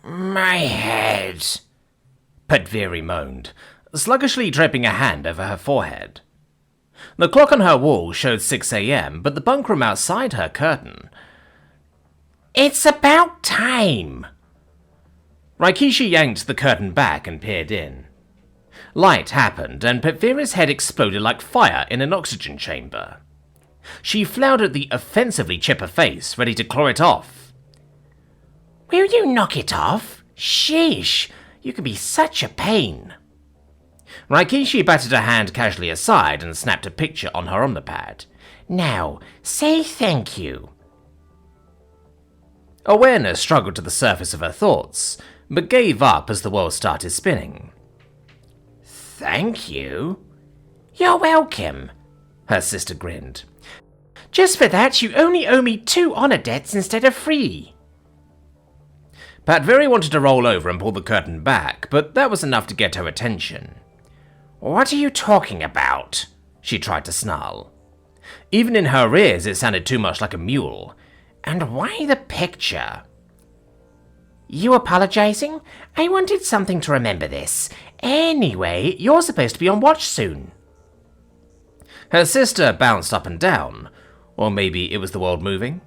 My head, Bherdin moaned, sluggishly draping a hand over her forehead. The clock on her wall showed 6 a.m., but the bunk room outside her curtain. It's about time! Rikishi yanked the curtain back and peered in. Light happened, and Bherdin's head exploded like fire in an oxygen chamber. She floundered the offensively chipper face, ready to claw it off. Will you knock it off? Sheesh, you can be such a pain. Rikishi batted her hand casually aside and snapped a picture on her omnipad. Now, say thank you. Awareness struggled to the surface of her thoughts, but gave up as the world started spinning. Thank you? You're welcome, her sister grinned. Just for that, you only owe me 2 honor debts instead of 3. Bherdin wanted to roll over and pull the curtain back, but that was enough to get her attention. What are you talking about? She tried to snarl. Even in her ears, it sounded too much like a mule. And why the picture? You apologizing? I wanted something to remember this. Anyway, you're supposed to be on watch soon. Her sister bounced up and down. Or maybe it was the world moving?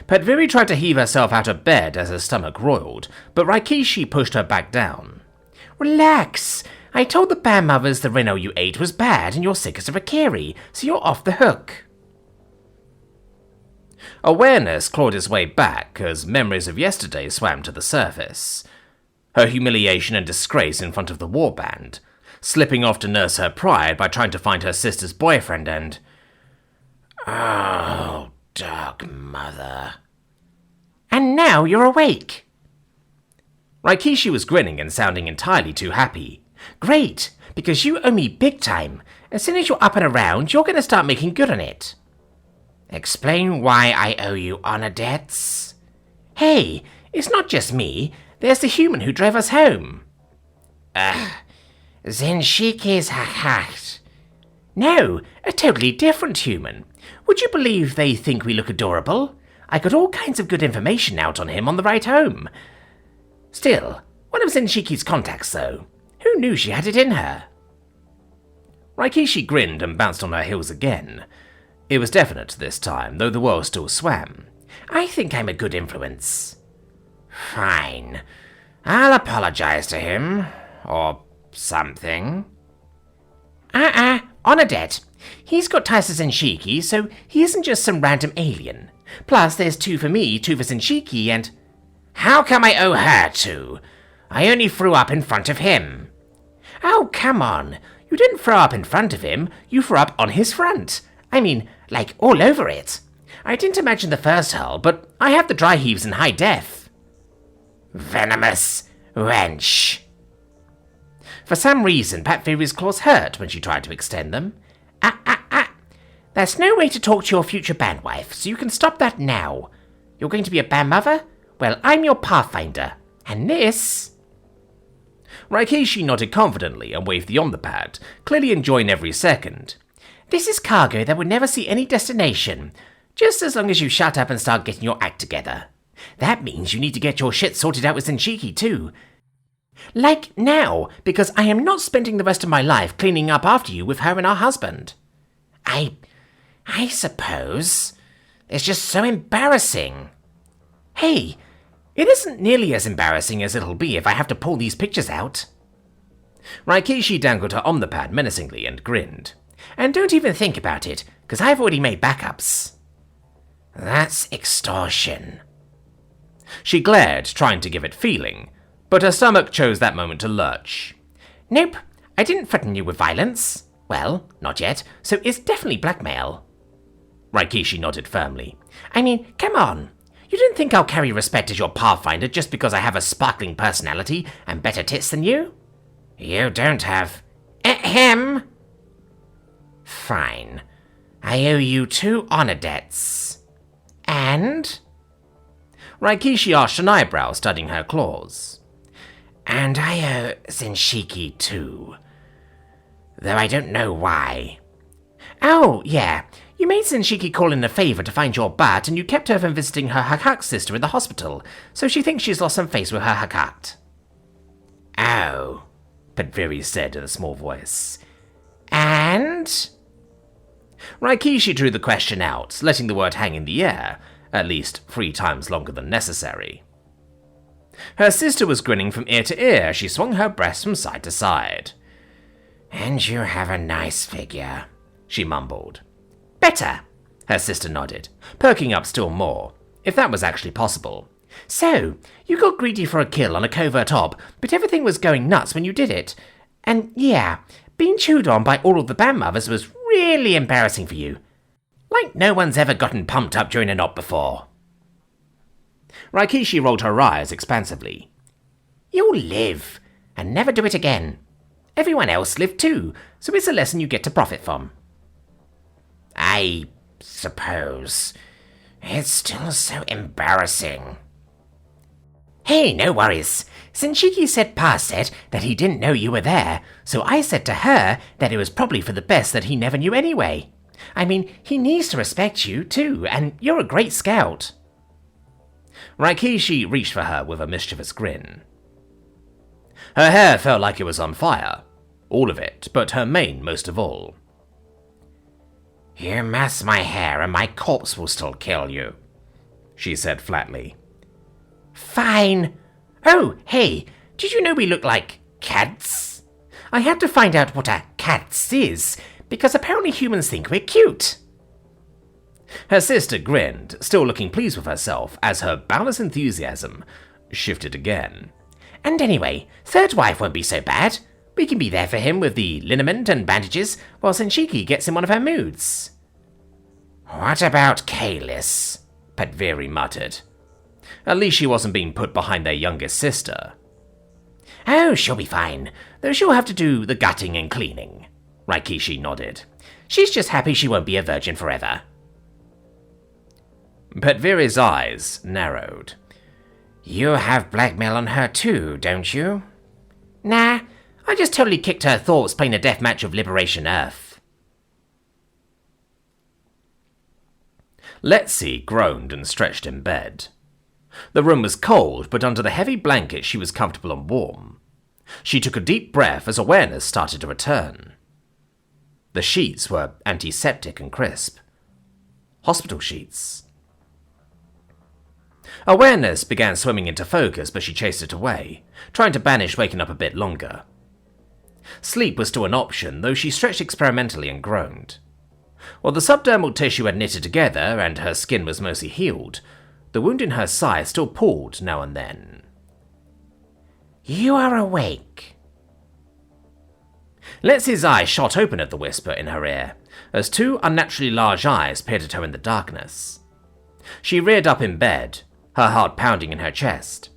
Bherdin tried to heave herself out of bed as her stomach roiled, but Rikishi pushed her back down. Relax. I told the band mothers the Reno you ate was bad and you're sick as a Rakiri, so you're off the hook. Awareness clawed its way back as memories of yesterday swam to the surface. Her humiliation and disgrace in front of the war band, slipping off to nurse her pride by trying to find her sister's boyfriend and... Oh, dark mother. And now you're awake. Rikishi was grinning and sounding entirely too happy. Great, because you owe me big time. As soon as you're up and around, you're going to start making good on it. Explain why I owe you honor debts. Hey, it's not just me. There's the human who drove us home. Zenshiki's hacked. No, a totally different human. Would you believe they think we look adorable? I got all kinds of good information out on him on the ride home. Still, one of Zenshiki's contacts, though. Who knew she had it in her? Rikishi grinned and bounced on her heels again. It was definite this time, though the world still swam. I think I'm a good influence. Fine. I'll apologize to him. Or something. Honor debt. He's got ties to Zenshiki, so he isn't just some random alien. Plus, there's 2 for me, 2 for Zenshiki, and... How come I owe her 2? I only threw up in front of him. Oh, come on. You didn't throw up in front of him, you threw up on his front. I mean, like all over it. I didn't imagine the first hull, but I have the dry heaves in high def. Venomous wench. For some reason, Bherdin's claws hurt when she tried to extend them. There's no way to talk to your future bandwife, so you can stop that now. You're going to be a band mother? Well, I'm your pathfinder. And this... Rikishi nodded confidently and waved the omnipad, clearly enjoying every second. This is cargo that would never see any destination, just as long as you shut up and start getting your act together. That means you need to get your shit sorted out with Zenshiki too. Like now, because I am not spending the rest of my life cleaning up after you with her and our husband. I suppose. It's just so embarrassing. Hey, it isn't nearly as embarrassing as it'll be if I have to pull these pictures out. Rikishi dangled her omnipad menacingly and grinned. And don't even think about it, because I've already made backups. That's extortion. She glared, trying to give it feeling, but her stomach chose that moment to lurch. Nope, I didn't threaten you with violence. Well, not yet, so it's definitely blackmail. Rikishi nodded firmly. I mean, come on. You don't think I'll carry respect as your pathfinder just because I have a sparkling personality and better tits than you? You don't have... Ahem. Fine. I owe you 2 honor debts. And? Rikishi arched an eyebrow, studying her claws. And I owe Zenshiki too. Though I don't know why. Oh, yeah. You made Senshiki call in a favor to find your bat, and you kept her from visiting her Hakak sister in the hospital, so she thinks she's lost some face with her Hakat. Oh, Padviri said in a small voice. And? Raikishi drew the question out, letting the word hang in the air, at least 3 times longer than necessary. Her sister was grinning from ear to ear as she swung her breast from side to side. And you have a nice figure, she mumbled. Better, her sister nodded, perking up still more, if that was actually possible. So, you got greedy for a kill on a covert op, but everything was going nuts when you did it. And yeah, being chewed on by all of the band mothers was really embarrassing for you. Like no one's ever gotten pumped up during an op before. Raikishi rolled her eyes expansively. You'll live, and never do it again. Everyone else lived too, so it's a lesson you get to profit from. I suppose. It's still so embarrassing. Hey, no worries. Senshiki said Pa said that he didn't know you were there, so I said to her that it was probably for the best that he never knew anyway. I mean, he needs to respect you, too, and you're a great scout. Raikishi reached for her with a mischievous grin. Her hair felt like it was on fire. All of it, but her mane most of all. You mess my hair and my corpse will still kill you, she said flatly. Fine. Oh, hey, did you know we look like cats? I had to find out what a cats is, because apparently humans think we're cute. Her sister grinned, still looking pleased with herself, as her boundless enthusiasm shifted again. And anyway, third wife won't be so bad. We can be there for him with the liniment and bandages, while Senshiki gets in one of her moods. What about Kalis? Padviri muttered. At least she wasn't being put behind their youngest sister. Oh, she'll be fine, though she'll have to do the gutting and cleaning. Raikishi nodded. She's just happy she won't be a virgin forever. Padviri's eyes narrowed. You have blackmail on her too, don't you? Nah, I just totally kicked her thoughts playing a deathmatch of Liberation Earth. Letzi groaned and stretched in bed. The room was cold, but under the heavy blanket she was comfortable and warm. She took a deep breath as awareness started to return. The sheets were antiseptic and crisp. Hospital sheets. Awareness began swimming into focus, but she chased it away, trying to banish waking up a bit longer. Sleep was still an option, though she stretched experimentally and groaned. While the subdermal tissue had knitted together and her skin was mostly healed, the wound in her side still pulled now and then. You are awake. Letzi's eyes shot open at the whisper in her ear, as 2 unnaturally large eyes peered at her in the darkness. She reared up in bed, her heart pounding in her chest.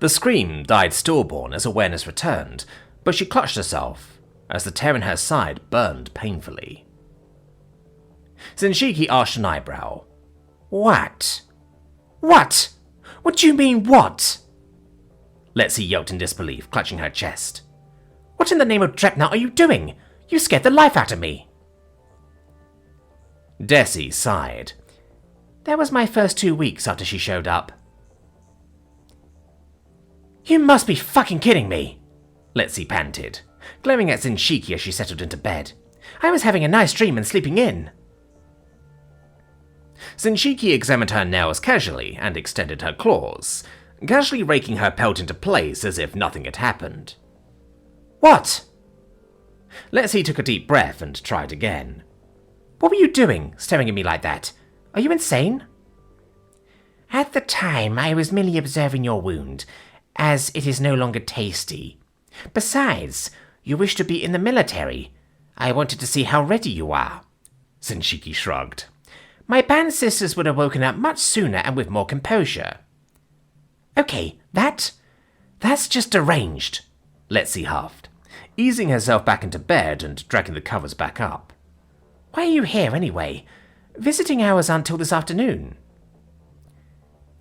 The scream died stillborn as awareness returned, but she clutched herself as the tear in her side burned painfully. Senshiki arched an eyebrow. What? What? What do you mean, what? Letzi yelped in disbelief, clutching her chest. What in the name of Drepnut are you doing? You scared the life out of me. Desi sighed. That was my first 2 weeks after she showed up. You must be fucking kidding me, Letzi panted, glaring at Senshiki as she settled into bed. I was having a nice dream and sleeping in. Senshiki examined her nails casually and extended her claws, casually raking her pelt into place as if nothing had happened. What? Letzi took a deep breath and tried again. What were you doing, staring at me like that? Are you insane? At the time, I was merely observing your wound, as it is no longer tasty. Besides, you wish to be in the military. I wanted to see how ready you are. Senshiki shrugged. My band sisters would have woken up much sooner and with more composure. Okay, that's just deranged, Letzi huffed, easing herself back into bed and dragging the covers back up. Why are you here anyway? Visiting hours aren't till this afternoon.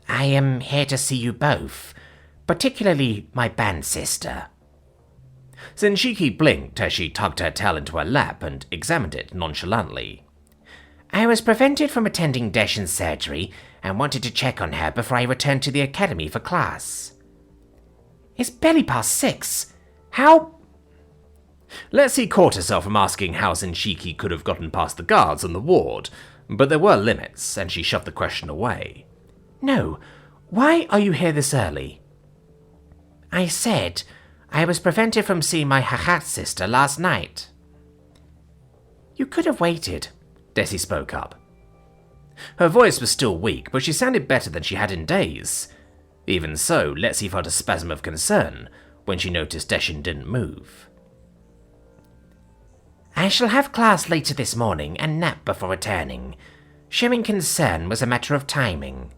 I am here to see you both, particularly my band sister. Senshiki blinked as she tugged her tail into her lap and examined it nonchalantly. I was prevented from attending Deshi's surgery and wanted to check on her before I returned to the academy for class. It's barely past 6. How? Lexi caught herself from asking how Zenshiki could have gotten past the guards on the ward, but there were limits, and she shoved the question away. No, why are you here this early? I said I was prevented from seeing my Hahat sister last night. You could have waited, Desi spoke up. Her voice was still weak, but she sounded better than she had in days. Even so, Lexi felt a spasm of concern when she noticed Deshin didn't move. I shall have class later this morning and nap before returning. Showing concern was a matter of timing.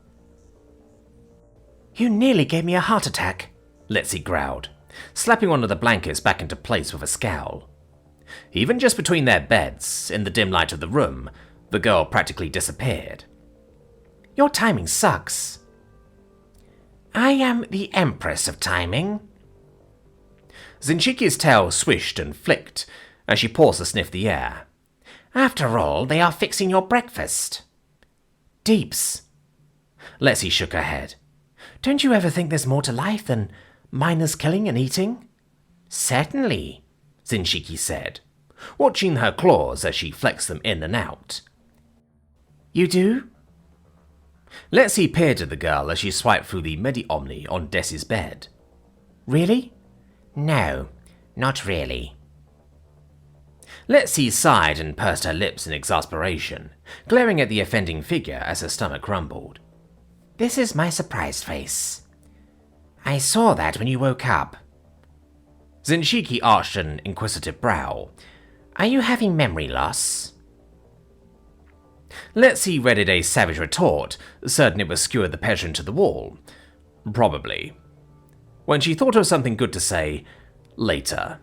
You nearly gave me a heart attack, Lexi growled, slapping one of the blankets back into place with a scowl. Even just between their beds, in the dim light of the room, the girl practically disappeared. Your timing sucks. I am the Empress of Timing. Zenchiki's tail swished and flicked as she paused to sniff the air. After all, they are fixing your breakfast. Deeps. Lexi shook her head. Don't you ever think there's more to life than mindless killing and eating? Certainly, Zenshiki said, watching her claws as she flexed them in and out. You do? Lexi peered at the girl as she swiped through the Medi-Omni on Desi's bed. Really? No, not really. Lexi sighed and pursed her lips in exasperation, glaring at the offending figure as her stomach rumbled. This is my surprised face. I saw that when you woke up. Zenshiki arched an inquisitive brow. Are you having memory loss? Lexi readied a savage retort, certain it would skewer the peasant to the wall. Probably. When she thought of something good to say, later.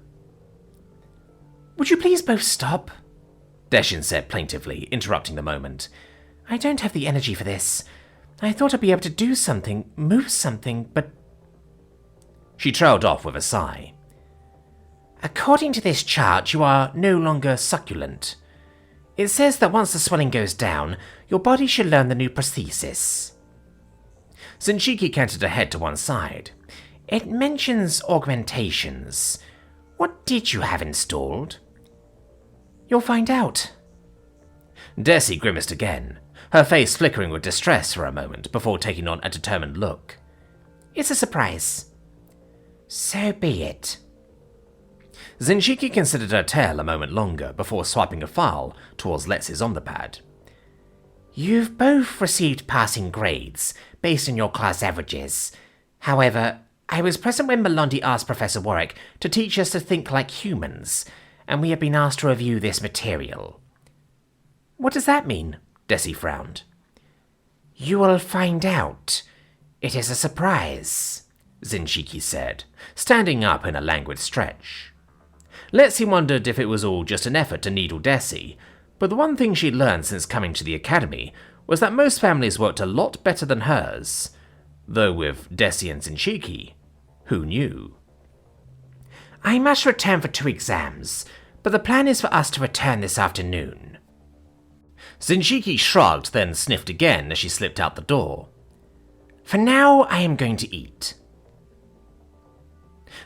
Would you please both stop? Deshin said plaintively, interrupting the moment. I don't have the energy for this. I thought I'd be able to do something, move something, but... She trailed off with a sigh. According to this chart, you are no longer succulent. It says that once the swelling goes down, your body should learn the new prosthesis. Zenshiki canted her head to one side. It mentions augmentations. What did you have installed? You'll find out. Desi grimaced again, her face flickering with distress for a moment before taking on a determined look. It's a surprise. So be it. Zenshiki considered her tail a moment longer before swiping a file towards Lexi's omnipad. You've both received passing grades based on your class averages. However, I was present when Melondi asked Professor Warwick to teach us to think like humans, and we have been asked to review this material. What does that mean? Desi frowned. You will find out. It is a surprise, Zenshiki said, standing up in a languid stretch. Lexi wondered if it was all just an effort to needle Desi, but the one thing she'd learned since coming to the academy was that most families worked a lot better than hers. Though with Desi and Zenshiki, who knew? I must return for 2 exams, but the plan is for us to return this afternoon. Zenshiki shrugged, then sniffed again as she slipped out the door. For now, I am going to eat.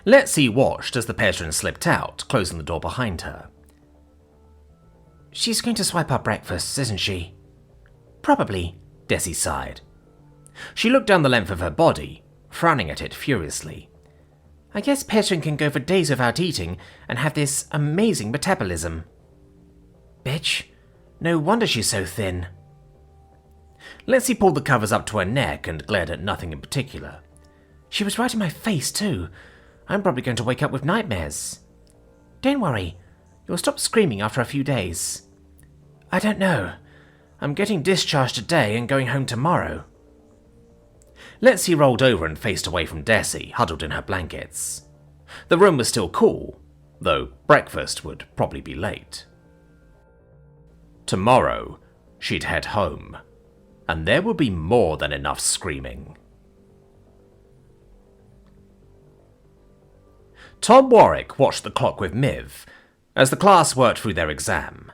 Lexi watched as the patron slipped out, closing the door behind her. She's going to swipe our breakfasts, isn't she? Probably, Desi sighed. She looked down the length of her body, frowning at it furiously. I guess Petrin can go for days without eating and have this amazing metabolism. Bitch, no wonder she's so thin. Lexi pulled the covers up to her neck and glared at nothing in particular. She was right in my face, too. I'm probably going to wake up with nightmares. Don't worry, you'll stop screaming after a few days. I don't know. I'm getting discharged today and going home tomorrow. Lexi rolled over and faced away from Desi, huddled in her blankets. The room was still cool, though breakfast would probably be late. Tomorrow, she'd head home, and there would be more than enough screaming. Tom Warwick watched the clock with Miv as the class worked through their exam.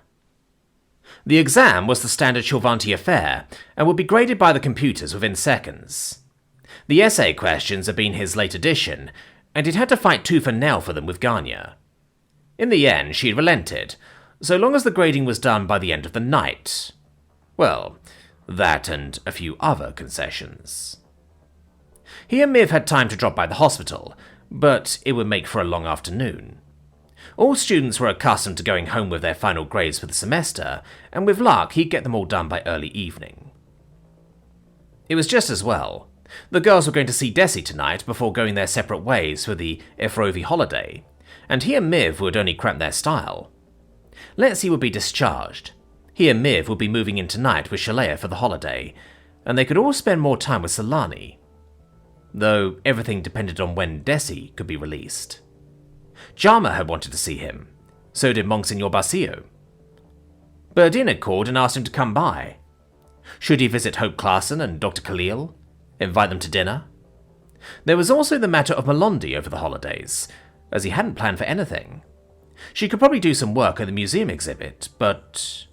The exam was the standard Chilvanti affair and would be graded by the computers within seconds. The essay questions had been his late addition, and he'd had to fight tooth and nail for them with Ganya. In the end, she'd relented, so long as the grading was done by the end of the night. Well, that and a few other concessions. He and Miv had time to drop by the hospital, but it would make for a long afternoon. All students were accustomed to going home with their final grades for the semester, and with luck he'd get them all done by early evening. It was just as well. The girls were going to see Desi tonight before going their separate ways for the HFY holiday, and he and Miv would only cramp their style. Letzi would be discharged. He and Miv would be moving in tonight with Shalea for the holiday, and they could all spend more time with Solani. Though everything depended on when Desi could be released. Jama had wanted to see him. So did Monsignor Basilio. Bherdin had called and asked him to come by. Should he visit Hope Claassen and Dr. Khalil? Invite them to dinner? There was also the matter of Melondi over the holidays, as he hadn't planned for anything. She could probably do some work at the museum exhibit, but...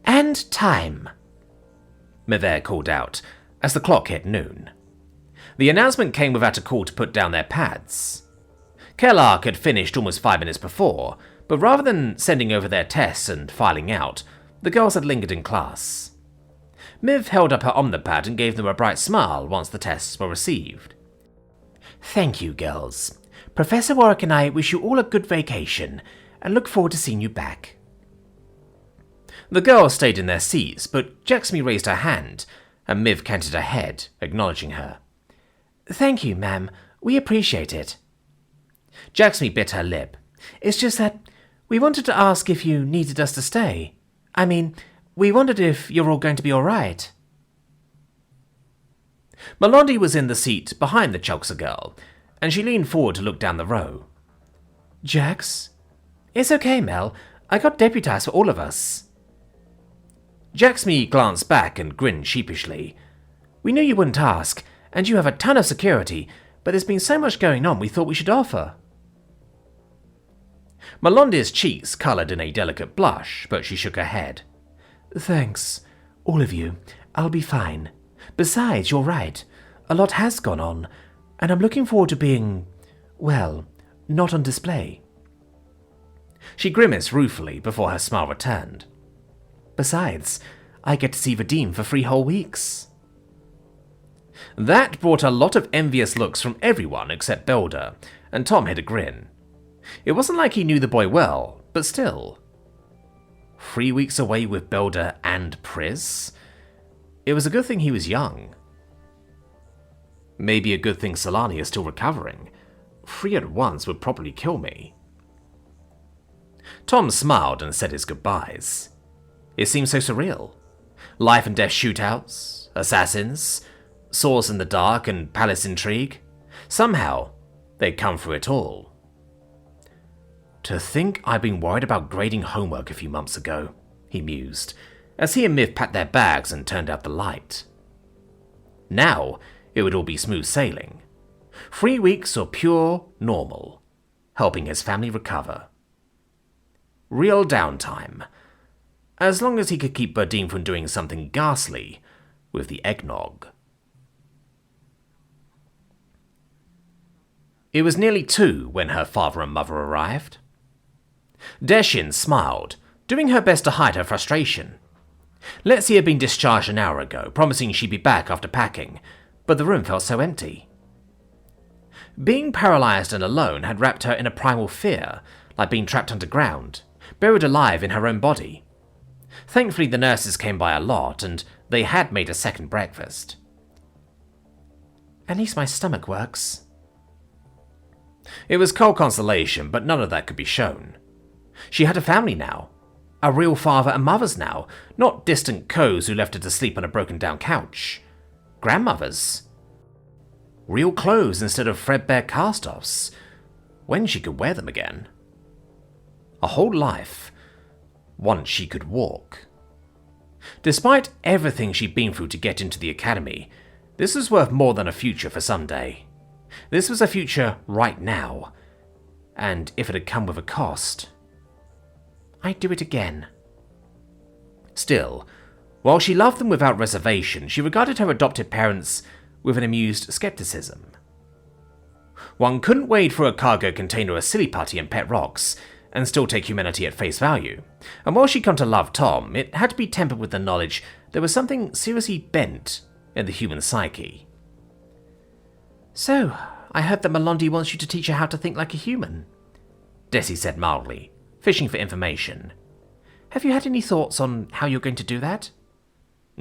And time, Mevere called out, as the clock hit noon. The announcement came without a call to put down their pads. Kellark had finished almost 5 minutes before, but rather than sending over their tests and filing out, the girls had lingered in class. Miv held up her omnipad and gave them a bright smile once the tests were received. Thank you, girls. Professor Warwick and I wish you all a good vacation, and look forward to seeing you back. The girls stayed in their seats, but Jaxmi raised her hand, and Miv canted her head, acknowledging her. Thank you, ma'am. We appreciate it. Jaxmi bit her lip. It's just that we wanted to ask if you needed us to stay. I mean, we wondered if you're all going to be all right. Melondi was in the seat behind the Chalksa girl, and she leaned forward to look down the row. Jax? It's okay, Mel. I got deputized for all of us. Jaxmi glanced back and grinned sheepishly. We knew you wouldn't ask, and you have a ton of security, but there's been so much going on we thought we should offer. Melondi's cheeks coloured in a delicate blush, but she shook her head. Thanks. All of you. I'll be fine. Besides, you're right. A lot has gone on, and I'm looking forward to being, well, not on display. She grimaced ruefully before her smile returned. Besides, I get to see Bherdin for 3 whole weeks. That brought a lot of envious looks from everyone except Belder, and Tom hid a grin. It wasn't like he knew the boy well, but still. 3 weeks away with Belder and Pris? It was a good thing he was young. Maybe a good thing Solani is still recovering. 3 at once would probably kill me. Tom smiled and said his goodbyes. It seemed so surreal. Life and death shootouts, assassins, swords in the dark and palace intrigue. Somehow, they'd come through it all. To think I'd been worried about grading homework a few months ago, he mused, as he and Miv packed their bags and turned out the light. Now, it would all be smooth sailing. 3 weeks of pure normal, helping his family recover. Real downtime. As long as he could keep Bherdin from doing something ghastly with the eggnog. It was nearly 2 when her father and mother arrived. Deshin smiled, doing her best to hide her frustration. Letzi had been discharged an hour ago, promising she'd be back after packing, but the room felt so empty. Being paralyzed and alone had wrapped her in a primal fear, like being trapped underground, buried alive in her own body. Thankfully, the nurses came by a lot, and they had made a second breakfast. At least my stomach works. It was cold consolation, but none of that could be shown. She had a family now. A real father and mothers now, not distant coes who left her to sleep on a broken-down couch. Grandmothers. Real clothes instead of threadbare cast-offs. When she could wear them again. A whole life. Once she could walk. Despite everything she'd been through to get into the academy, this was worth more than a future for someday. This was a future right now. And if it had come with a cost, I'd do it again. Still, while she loved them without reservation, she regarded her adopted parents with an amused skepticism. One couldn't wade through a cargo container of silly putty and pet rocks and still take humanity at face value, and while she'd come to love Tom, it had to be tempered with the knowledge there was something seriously bent in the human psyche. "So, I heard that Melondi wants you to teach her how to think like a human," Desi said mildly, fishing for information. "Have you had any thoughts on how you're going to do that?"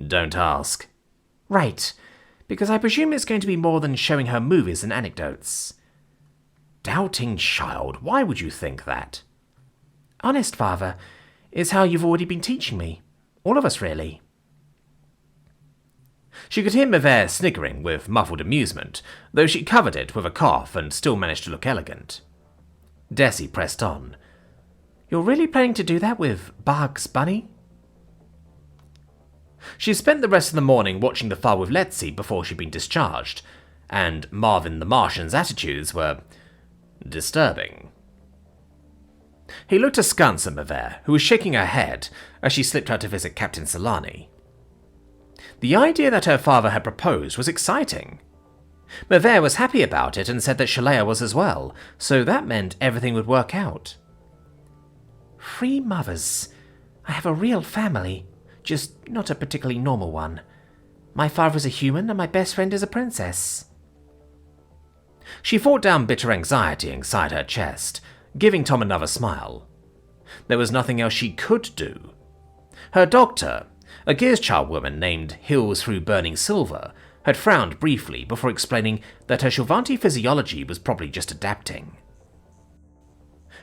"Don't ask." "Right, because I presume it's going to be more than showing her movies and anecdotes." "Doubting child, why would you think that?" "Honest, father, it's how you've already been teaching me. All of us, really." She could hear Mevere sniggering with muffled amusement, though she covered it with a cough and still managed to look elegant. Desi pressed on. "You're really planning to do that with Bugs Bunny?" She spent the rest of the morning watching the file with Letzi before she'd been discharged, and Marvin the Martian's attitudes were disturbing. He looked askance at Mevere, who was shaking her head as she slipped out to visit Captain Solani. The idea that her father had proposed was exciting. Mevere was happy about it and said that Shalea was as well, so that meant everything would work out. "Three mothers. I have a real family, just not a particularly normal one. My father is a human and my best friend is a princess." She fought down bitter anxiety inside her chest, giving Tom another smile. There was nothing else she could do. Her doctor, a Gearschild woman named Hills Through Burning Silver, had frowned briefly before explaining that her Shulvanti physiology was probably just adapting.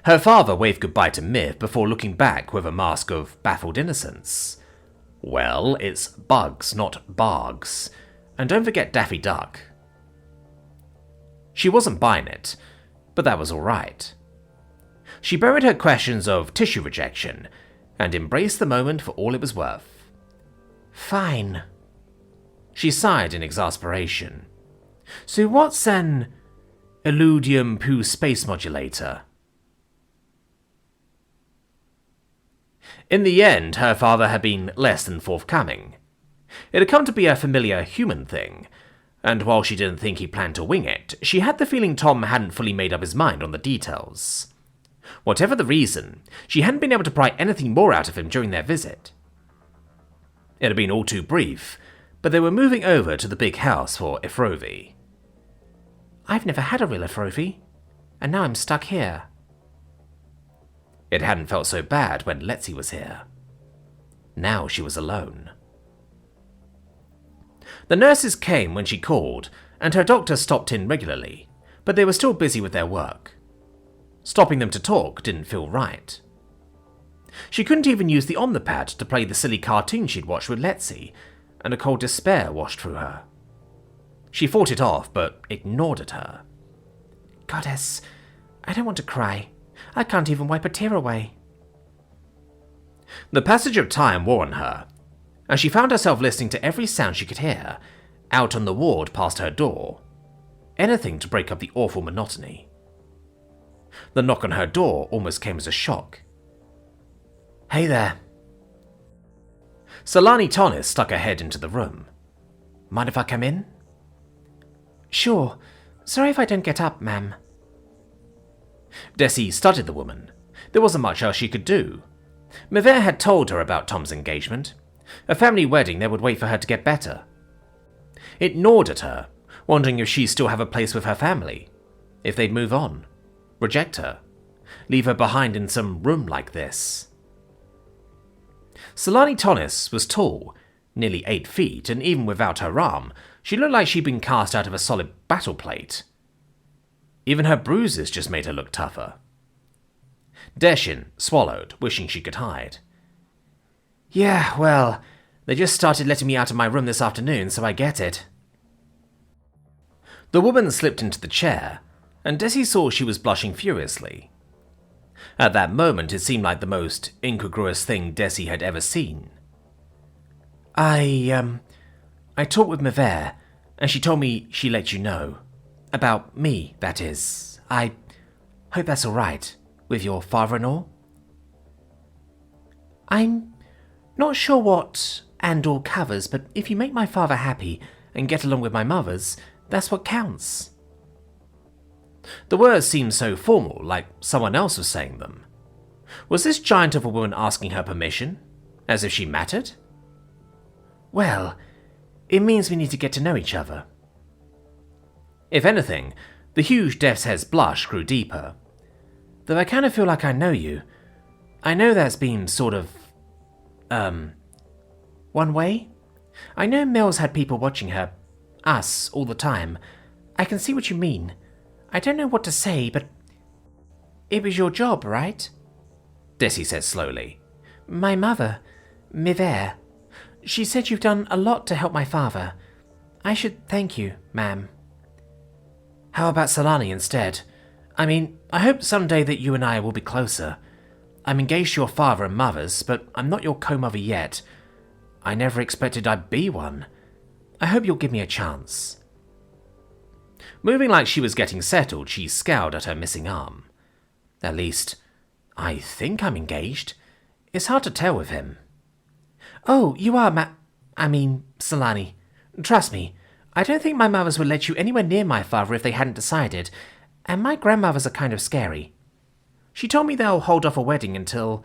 Her father waved goodbye to Myth before looking back with a mask of baffled innocence. "Well, it's bugs, not bargs. And don't forget Daffy Duck." She wasn't buying it, but that was all right. She buried her questions of tissue rejection and embraced the moment for all it was worth. "Fine." She sighed in exasperation. "So what's an Illudium Poo space modulator?" In the end, her father had been less than forthcoming. It had come to be a familiar human thing, and while she didn't think he planned to wing it, she had the feeling Tom hadn't fully made up his mind on the details. Whatever the reason, she hadn't been able to pry anything more out of him during their visit. It had been all too brief, but they were moving over to the big house for Ifrovi. "I've never had a real Ifrovi, and now I'm stuck here." It hadn't felt so bad when Letzi was here. Now she was alone. The nurses came when she called, and her doctor stopped in regularly, but they were still busy with their work. Stopping them to talk didn't feel right. She couldn't even use the Omnipad to play the silly cartoon she'd watched with Letzi, and a cold despair washed through her. She fought it off, but ignored at her. "Goddess, I don't want to cry. I can't even wipe a tear away." The passage of time wore on her, and she found herself listening to every sound she could hear, out on the ward past her door. Anything to break up the awful monotony. The knock on her door almost came as a shock. "Hey there." Solani Tonis stuck her head into the room. "Mind if I come in?" "Sure. Sorry if I don't get up, ma'am." Desi studied the woman. There wasn't much else she could do. Mevere had told her about Tom's engagement. A family wedding that would wait for her to get better. It gnawed at her, wondering if she'd still have a place with her family. If they'd move on. Reject her. Leave her behind in some room like this. Solani Tonis was tall, nearly 8 feet, and even without her arm, she looked like she'd been cast out of a solid battle plate. Even her bruises just made her look tougher. Deshin swallowed, wishing she could hide. "Yeah, well, they just started letting me out of my room this afternoon, so I get it." The woman slipped into the chair, and Desi saw she was blushing furiously. At that moment, it seemed like the most incongruous thing Desi had ever seen. I talked with Mevere, and she told me she let you know. About me, that is. I hope that's all right, with your father-in-law?" Not sure what and/or covers, but if you make my father happy and get along with my mothers, that's what counts. The words seemed so formal, like someone else was saying them. Was this giant of a woman asking her permission? As if she mattered? Well, it means we need to get to know each other. If anything, the huge death's head's blush grew deeper. Though I kind of feel like I know you. I know that's been sort of, one way. I know Mills had people watching her, us, all the time. I can see what you mean. I don't know what to say, but it was your job, right? Desi said slowly. My mother, Miver, she said you've done a lot to help my father. I should thank you, ma'am. How about Solani instead? I mean, I hope someday that you and I will be closer. I'm engaged to your father and mother's, but I'm not your co-mother yet. I never expected I'd be one. I hope you'll give me a chance. Moving like she was getting settled, she scowled at her missing arm. At least, I think I'm engaged. It's hard to tell with him. Oh, you are, Solani. Trust me, I don't think my mothers would let you anywhere near my father if they hadn't decided, and my grandmothers are kind of scary. She told me they'll hold off a wedding until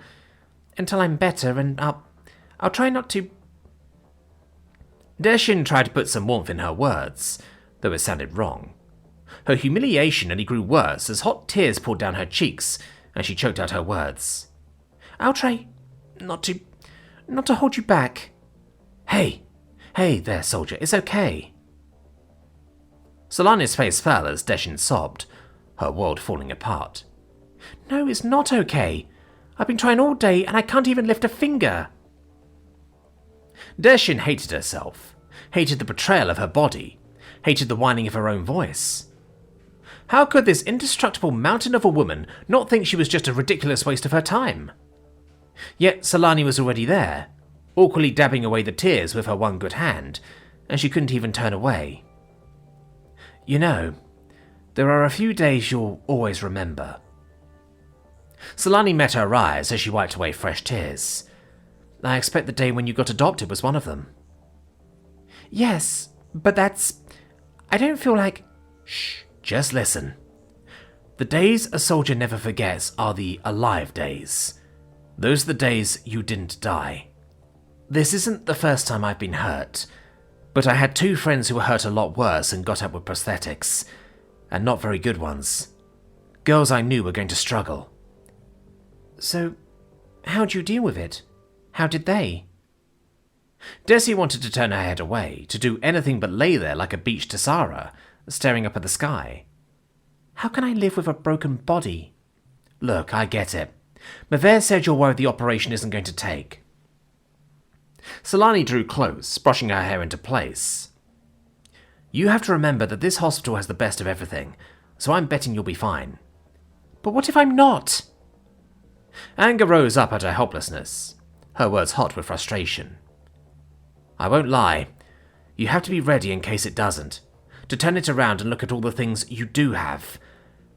I'm better, and I'll try not to... Deshin tried to put some warmth in her words, though it sounded wrong. Her humiliation only grew worse as hot tears poured down her cheeks, and she choked out her words. I'll try not to hold you back. Hey there, soldier, it's okay. Solani's face fell as Deshin sobbed, her world falling apart. No, it's not okay. I've been trying all day and I can't even lift a finger. Deshin hated herself, hated the betrayal of her body, hated the whining of her own voice. How could this indestructible mountain of a woman not think she was just a ridiculous waste of her time? Yet Solani was already there, awkwardly dabbing away the tears with her one good hand, and she couldn't even turn away. You know, there are a few days you'll always remember. Solani met her eyes as she wiped away fresh tears. I expect the day when you got adopted was one of them. Yes, but I don't feel like... Shh, just listen. The days a soldier never forgets are the alive days. Those are the days you didn't die. This isn't the first time I've been hurt, but I had 2 friends who were hurt a lot worse and got up with prosthetics, and not very good ones. Girls I knew were going to struggle. So, how'd you deal with it? How did they? Desi wanted to turn her head away, to do anything but lay there like a beached Tessara, staring up at the sky. How can I live with a broken body? Look, I get it. Maver said you're worried the operation isn't going to take. Solani drew close, brushing her hair into place. You have to remember that this hospital has the best of everything, so I'm betting you'll be fine. But what if I'm not? Anger rose up at her helplessness, her words hot with frustration. I won't lie. You have to be ready in case it doesn't, to turn it around and look at all the things you do have,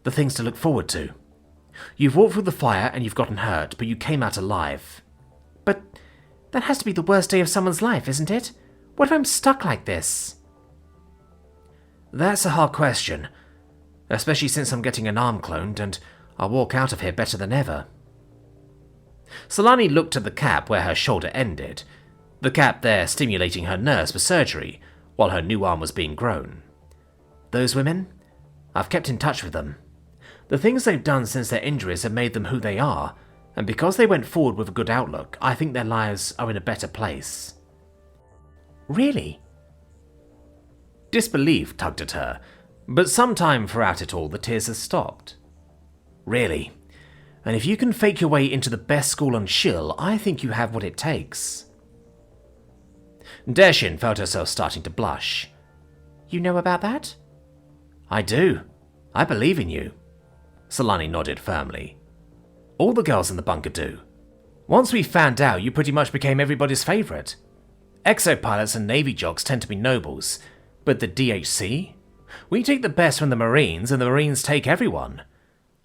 the things to look forward to. You've walked through the fire and you've gotten hurt, but you came out alive. But that has to be the worst day of someone's life, isn't it? What if I'm stuck like this? That's a hard question, especially since I'm getting an arm cloned and I'll walk out of here better than ever. Solani looked at the cap where her shoulder ended, the cap there stimulating her nerves for surgery while her new arm was being grown. Those women? I've kept in touch with them. The things they've done since their injuries have made them who they are, and because they went forward with a good outlook, I think their lives are in a better place. Really? Disbelief tugged at her, but sometime throughout it all the tears had stopped. Really? And if you can fake your way into the best school on Shill, I think you have what it takes. Deshin felt herself starting to blush. You know about that? I do. I believe in you. Solani nodded firmly. All the girls in the bunker do. Once we found out, you pretty much became everybody's favourite. Exopilots and Navy jocks tend to be nobles, but the DHC? We take the best from the Marines, and the Marines take everyone.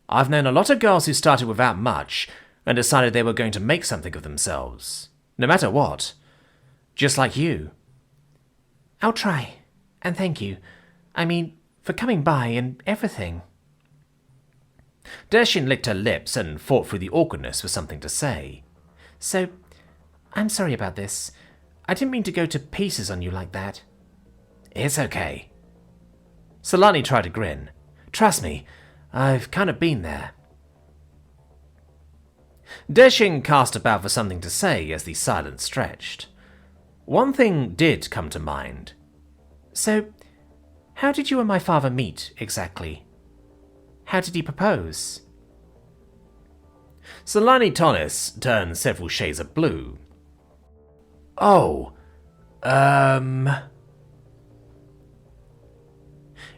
I've known a lot of girls who started without much, and decided they were going to make something of themselves. No matter what. Just like you. I'll try. And thank you. I mean, for coming by and everything. Desi licked her lips and fought through the awkwardness for something to say. So, I'm sorry about this. I didn't mean to go to pieces on you like that. It's okay. Solani tried to grin. Trust me, I've kind of been there. Deshin cast about for something to say as the silence stretched. One thing did come to mind. So, how did you and my father meet, exactly? How did he propose? Solani Tonis turned several shades of blue.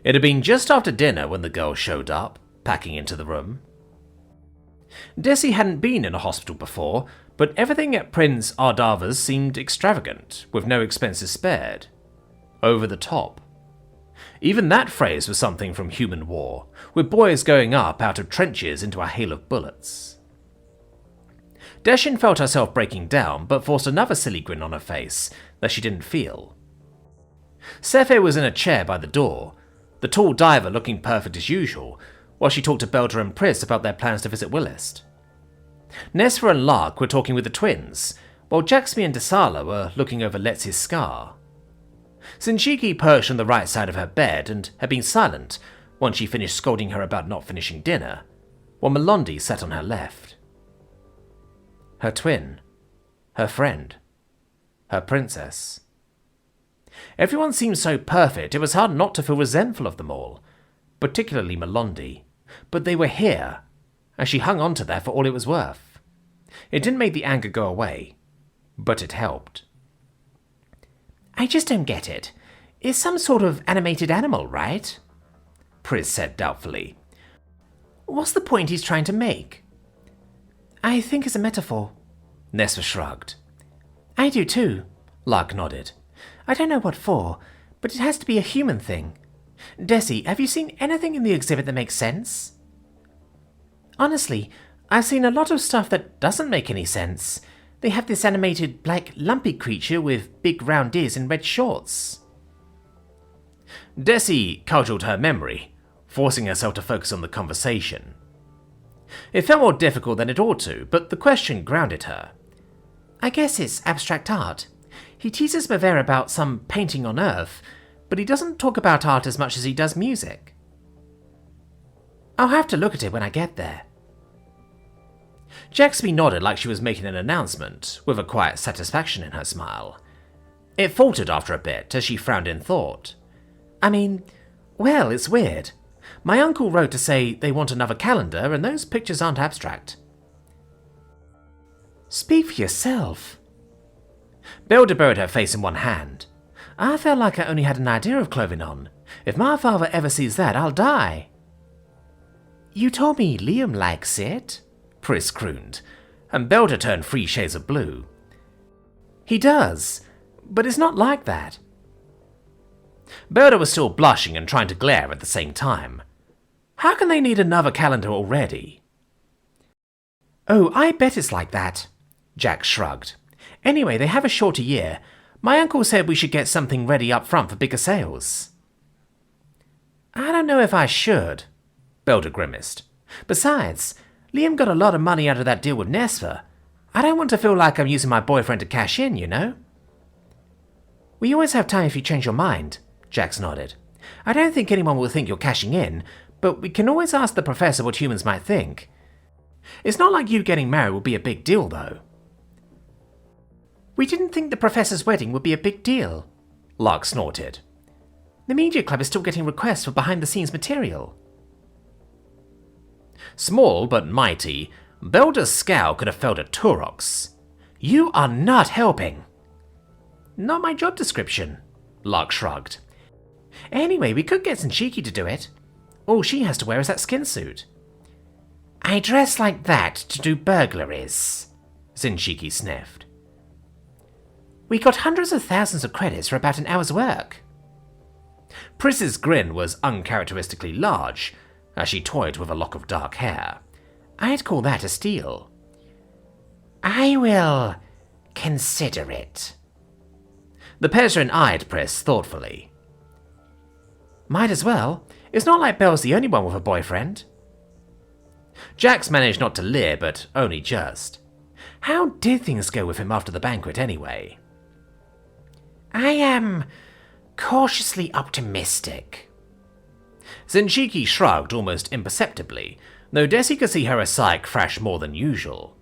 It had been just after dinner when the girl showed up, packing into the room. Desi hadn't been in a hospital before, but everything at Prince Ardava's seemed extravagant, with no expenses spared. Over the top. Even that phrase was something from Human War, with boys going up out of trenches into a hail of bullets. Deshin felt herself breaking down, but forced another silly grin on her face that she didn't feel. Sefe was in a chair by the door, the tall diver looking perfect as usual, while she talked to Belder and Pris about their plans to visit Willist. Nesra and Lark were talking with the twins, while Jaxmi and Desala were looking over Letzi's scar. Sinchiki perched on the right side of her bed and had been silent once she finished scolding her about not finishing dinner, while Melondi sat on her left. Her twin, her friend, her princess. Everyone seemed so perfect it was hard not to feel resentful of them all, particularly Melondi, but they were here, and she hung on to that for all it was worth. It didn't make the anger go away, but it helped. I just don't get it. It's some sort of animated animal, right? Pris said doubtfully. What's the point he's trying to make? I think it's a metaphor. Nesva shrugged. I do too. Lark nodded. I don't know what for, but it has to be a human thing. Desi, have you seen anything in the exhibit that makes sense? Honestly, I've seen a lot of stuff that doesn't make any sense. They have this animated black lumpy creature with big round ears and red shorts. Desi cudgelled her memory, forcing herself to focus on the conversation. It felt more difficult than it ought to, but the question grounded her. I guess it's abstract art. He teases Mavera about some painting on Earth, but he doesn't talk about art as much as he does music. I'll have to look at it when I get there. Jaxby nodded like she was making an announcement, with a quiet satisfaction in her smile. It faltered after a bit as she frowned in thought. I mean, well, it's weird. My uncle wrote to say they want another calendar and those pictures aren't abstract. Speak for yourself. Belda buried her face in one hand. I felt like I only had an idea of clothing on. If my father ever sees that, I'll die. You told me Liam likes it, Pris crooned, and Belda turned 3 shades of blue. He does, but it's not like that. Belda was still blushing and trying to glare at the same time. How can they need another calendar already? Oh, I bet it's like that, Jack shrugged. Anyway, they have a shorter year. My uncle said we should get something ready up front for bigger sales. I don't know if I should, Belda grimaced. Besides, Liam got a lot of money out of that deal with Nesva. I don't want to feel like I'm using my boyfriend to cash in, you know? We always have time if you change your mind, Jax nodded. I don't think anyone will think you're cashing in, but we can always ask the professor what humans might think. It's not like you getting married would be a big deal, though. We didn't think the professor's wedding would be a big deal, Lark snorted. The media club is still getting requests for behind-the-scenes material. Small but mighty, Belda's scowl could have felled a Turox. You are not helping. Not my job description, Lark shrugged. Anyway, we could get Sinchiki to do it. All she has to wear is that skin suit. I dress like that to do burglaries, Sinchiki sniffed. We got hundreds of thousands of credits for about an hour's work. Pris's grin was uncharacteristically large, as she toyed with a lock of dark hair. I'd call that a steal. I will consider it. The Pezrin eyed Pris thoughtfully. Might as well. It's not like Belle's the only one with a boyfriend. Jax managed not to leer, but only just. How did things go with him after the banquet anyway? I am cautiously optimistic. Zenshiki shrugged almost imperceptibly, though Desi could see her psyche thrash more than usual.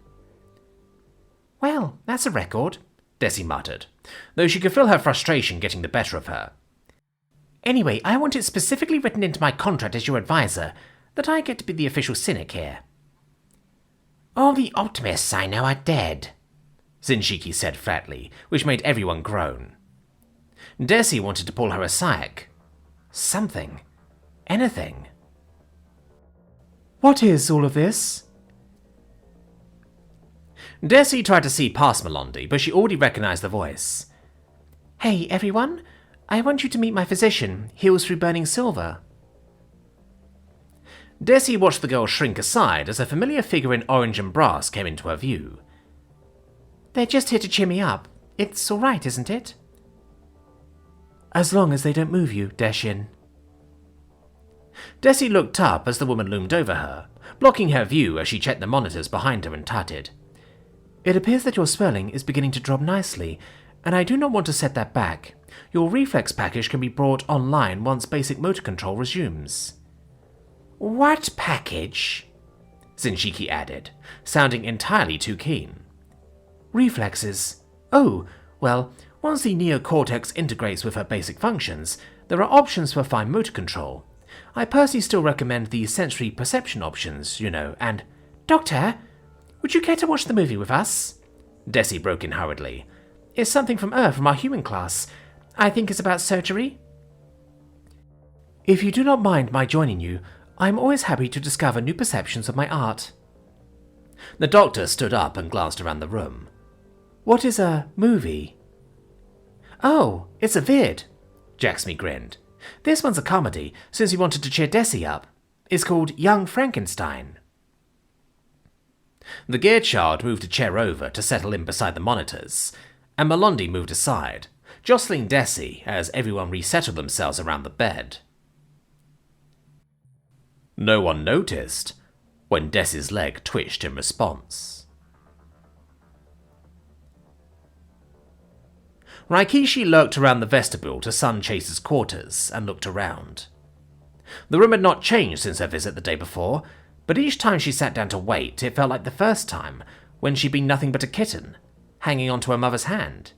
Well, that's a record, Desi muttered, though she could feel her frustration getting the better of her. Anyway, I want it specifically written into my contract as your advisor that I get to be the official cynic here. All the optimists I know are dead, Zenshiki said flatly, which made everyone groan. Desi wanted to pull her aside. Something. Anything. What is all of this? Desi tried to see past Melondi, but she already recognized the voice. Hey, everyone. I want you to meet my physician, Heals Through Burning Silver. Desi watched the girl shrink aside as a familiar figure in orange and brass came into her view. They're just here to cheer me up. It's all right, isn't it? As long as they don't move you, Deshin. Desi looked up as the woman loomed over her, blocking her view as she checked the monitors behind her and tutted. It appears that your swelling is beginning to drop nicely, and I do not want to set that back. Your reflex package can be brought online once basic motor control resumes. What package? Zenshiki added, sounding entirely too keen. Reflexes. Oh, well, once the neocortex integrates with her basic functions, there are options for fine motor control. I personally still recommend the sensory perception options, and... Doctor, would you care to watch the movie with us? Desi broke in hurriedly. It's something from Earth from our human class. I think it's about surgery. If you do not mind my joining you, I am always happy to discover new perceptions of my art. The doctor stood up and glanced around the room. What is a movie? Oh, it's a vid. Jaxmi grinned. This one's a comedy, since you wanted to cheer Desi up. It's called Young Frankenstein. The gear child moved a chair over to settle in beside the monitors, and Melondi moved aside, jostling Desi as everyone resettled themselves around the bed. No one noticed when Desi's leg twitched in response. Raikishi lurked around the vestibule to Sun Chaser's quarters and looked around. The room had not changed since her visit the day before, but each time she sat down to wait, it felt like the first time, when she'd been nothing but a kitten, hanging onto her mother's hand.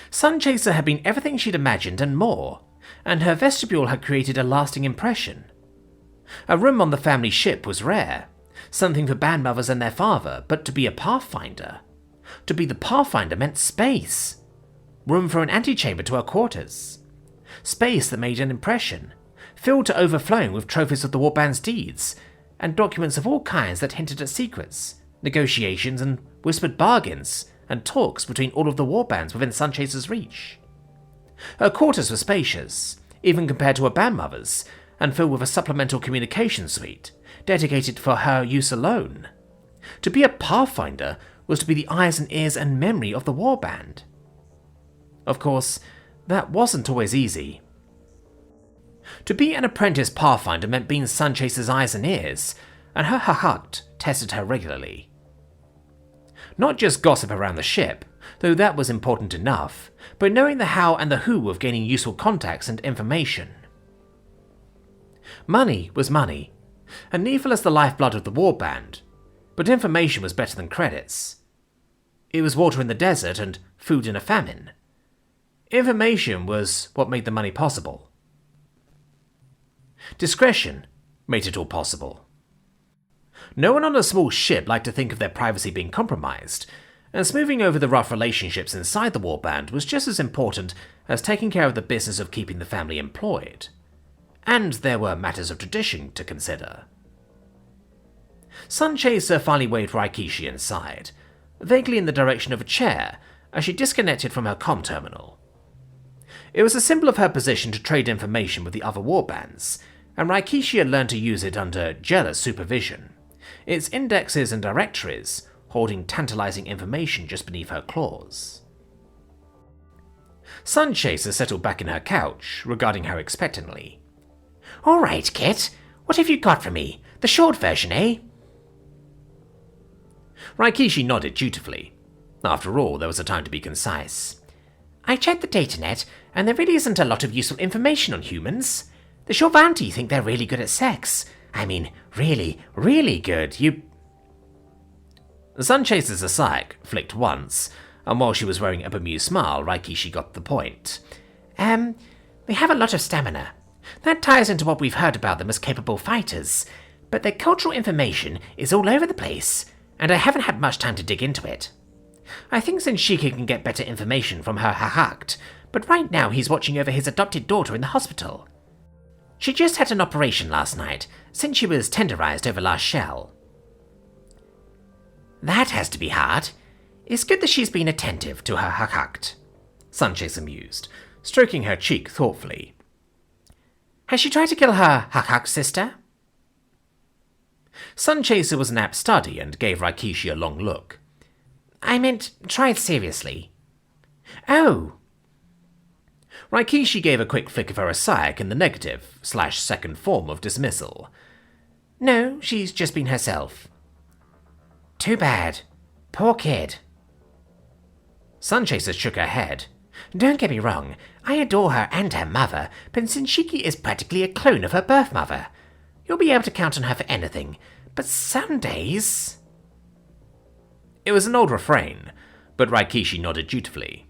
Sun Chaser had been everything she'd imagined and more, and her vestibule had created a lasting impression. A room on the family ship was rare, something for bandmothers and their father, but to be a pathfinder. To be the pathfinder meant space. Room for an antechamber to her quarters. Space that made an impression, filled to overflowing with trophies of the warband's deeds, and documents of all kinds that hinted at secrets, negotiations and whispered bargains, and talks between all of the warbands within Sun Chaser's reach. Her quarters were spacious, even compared to her bandmother's, and filled with a supplemental communication suite, dedicated for her use alone. To be a pathfinder was to be the eyes and ears and memory of the warband. Of course, that wasn't always easy. To be an apprentice pathfinder meant being Sun Chaser's eyes and ears, and her Hahut tested her regularly. Not just gossip around the ship, though that was important enough, but knowing the how and the who of gaining useful contacts and information. Money was money, and needful as the lifeblood of the warband, but information was better than credits. It was water in the desert and food in a famine. Information was what made the money possible. Discretion made it all possible. No one on a small ship liked to think of their privacy being compromised, and smoothing over the rough relationships inside the warband was just as important as taking care of the business of keeping the family employed. And there were matters of tradition to consider. Sun Chaser finally waved Raikishi inside, vaguely in the direction of a chair, as she disconnected from her comm terminal. It was a symbol of her position to trade information with the other warbands, and Raikishi had learned to use it under jealous supervision. Its indexes and directories, holding tantalizing information just beneath her claws. Sunchaser settled back in her couch, regarding her expectantly. All right, Kit. What have you got for me? The short version, eh? Rikishi nodded dutifully. After all, there was a time to be concise. I checked the datanet, and there really isn't a lot of useful information on humans. The Shorvanti think they're really good at sex. I mean, really, really good. The Sunchaser's psych flicked once, and while she was wearing a bemused smile, Rikishi got the point. They have a lot of stamina. That ties into what we've heard about them as capable fighters. But their cultural information is all over the place, and I haven't had much time to dig into it. I think Zenshiki can get better information from her Hahakt, but right now he's watching over his adopted daughter in the hospital. She just had an operation last night, since she was tenderized over last shell. That has to be hard. It's good that she's been attentive to her Hahakt. Sunchaser mused, stroking her cheek thoughtfully. Has she tried to kill her Hahakt sister? Sunchaser was an apt study and gave Rikishi a long look. I meant, tried seriously. Oh. Rikishi gave a quick flick of her psych in the negative/second form of dismissal. No, she's just been herself. Too bad. Poor kid. Sunchaser shook her head. Don't get me wrong, I adore her and her mother, but Zenshiki is practically a clone of her birth mother. You'll be able to count on her for anything, but some days... It was an old refrain, but Rikishi nodded dutifully.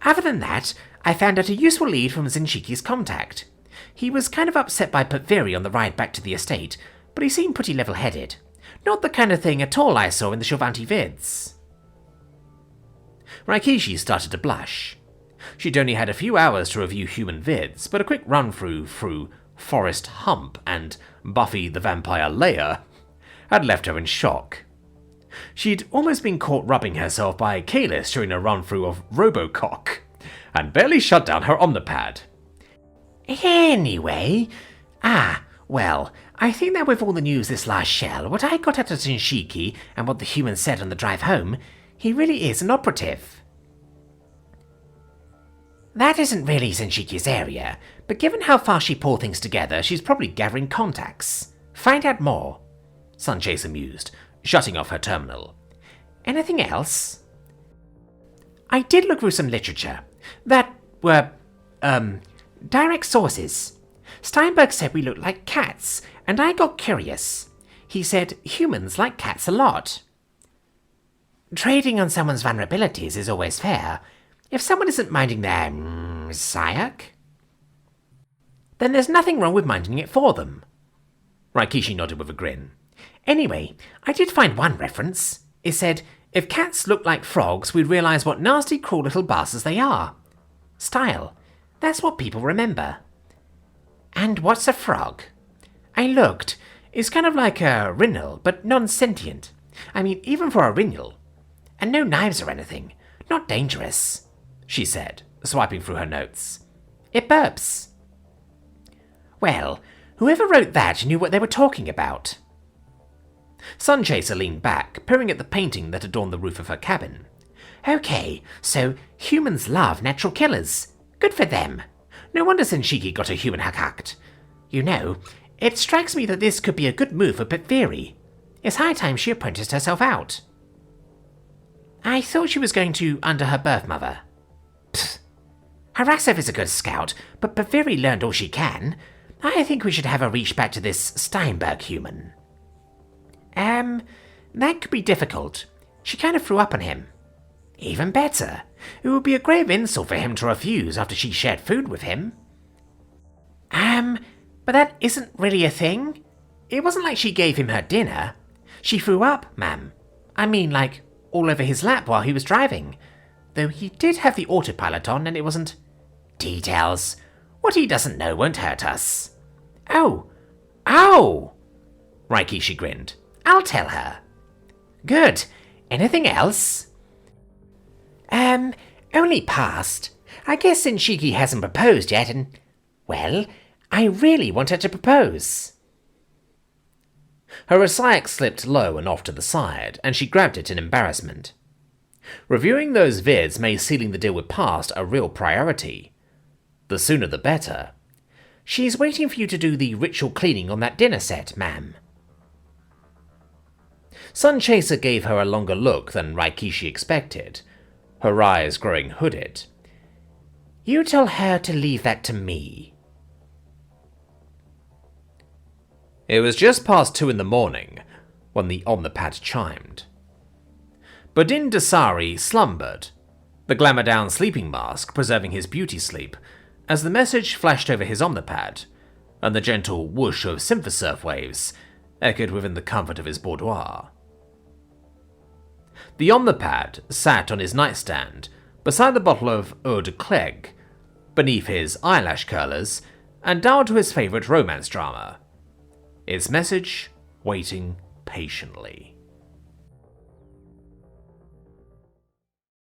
Other than that, I found out a useful lead from Zenshiki's contact. He was kind of upset by Patviri on the ride back to the estate, but he seemed pretty level-headed. Not the kind of thing at all I saw in the Shorvanti vids. Rikishi started to blush. She'd only had a few hours to review human vids, but a quick run-through Forest Hump and Buffy the Vampire Layer had left her in shock. She'd almost been caught rubbing herself by Kalis during a run-through of Robocock, and barely shut down her Omnipad. Anyway, well, I think that with all the news this last shell, what I got out of Zenshiki and what the humans said on the drive home, he really is an operative. That isn't really Zenshiki's area, but given how fast she pulled things together, she's probably gathering contacts. Find out more. Sunchaser mused, shutting off her terminal. Anything else? I did look through some literature that were, direct sources. Steinberg said we looked like cats, and I got curious. He said humans like cats a lot. Trading on someone's vulnerabilities is always fair. If someone isn't minding their, Sayak, then there's nothing wrong with minding it for them. Rikishi nodded with a grin. Anyway, I did find one reference. It said, if cats look like frogs, we'd realise what nasty, cruel little bastards they are. Style. That's what people remember. And what's a frog? I looked. It's kind of like a Rinnel, but non-sentient. I mean, even for a Rinnel. And no knives or anything. Not dangerous, she said, swiping through her notes. It burps. Well, whoever wrote that knew what they were talking about. Sunchaser leaned back, peering at the painting that adorned the roof of her cabin. Okay, so humans love natural killers. Good for them. No wonder Zenshiki got a human Hahakt. You know, it strikes me that this could be a good move for Patviri. It's high time she apprenticed herself out. I thought she was going to under her birth mother. Pfft. Harasev is a good scout, but Patviri learned all she can. I think we should have her reach back to this Steinberg human. That could be difficult. She kind of threw up on him. Even better. It would be a grave insult for him to refuse after she shared food with him. But that isn't really a thing. It wasn't like she gave him her dinner. She threw up, ma'am. I mean, like, all over his lap while he was driving. Though he did have the autopilot on and it wasn't... Details. What he doesn't know won't hurt us. Oh! Rikishi grinned. I'll tell her. Good. Anything else? Only past. I guess Zenshiki hasn't proposed yet and... Well, I really want her to propose. Her Osaic slipped low and off to the side, and she grabbed it in embarrassment. Reviewing those vids made sealing the deal with Past a real priority. The sooner the better. She's waiting for you to do the ritual cleaning on that dinner set, ma'am. Sunchaser gave her a longer look than Raikishi expected, her eyes growing hooded. You tell her to leave that to me. It was just past 2 in the morning when the Omnipad chimed. Bherdin Dasari slumbered, the glamour-down sleeping mask preserving his beauty sleep, as the message flashed over his Omnipad, and the gentle whoosh of synthosurf waves echoed within the comfort of his boudoir. The Omnipad sat on his nightstand beside the bottle of Eau de Clegg, beneath his eyelash curlers, and down to his favourite romance drama. Its message waiting patiently.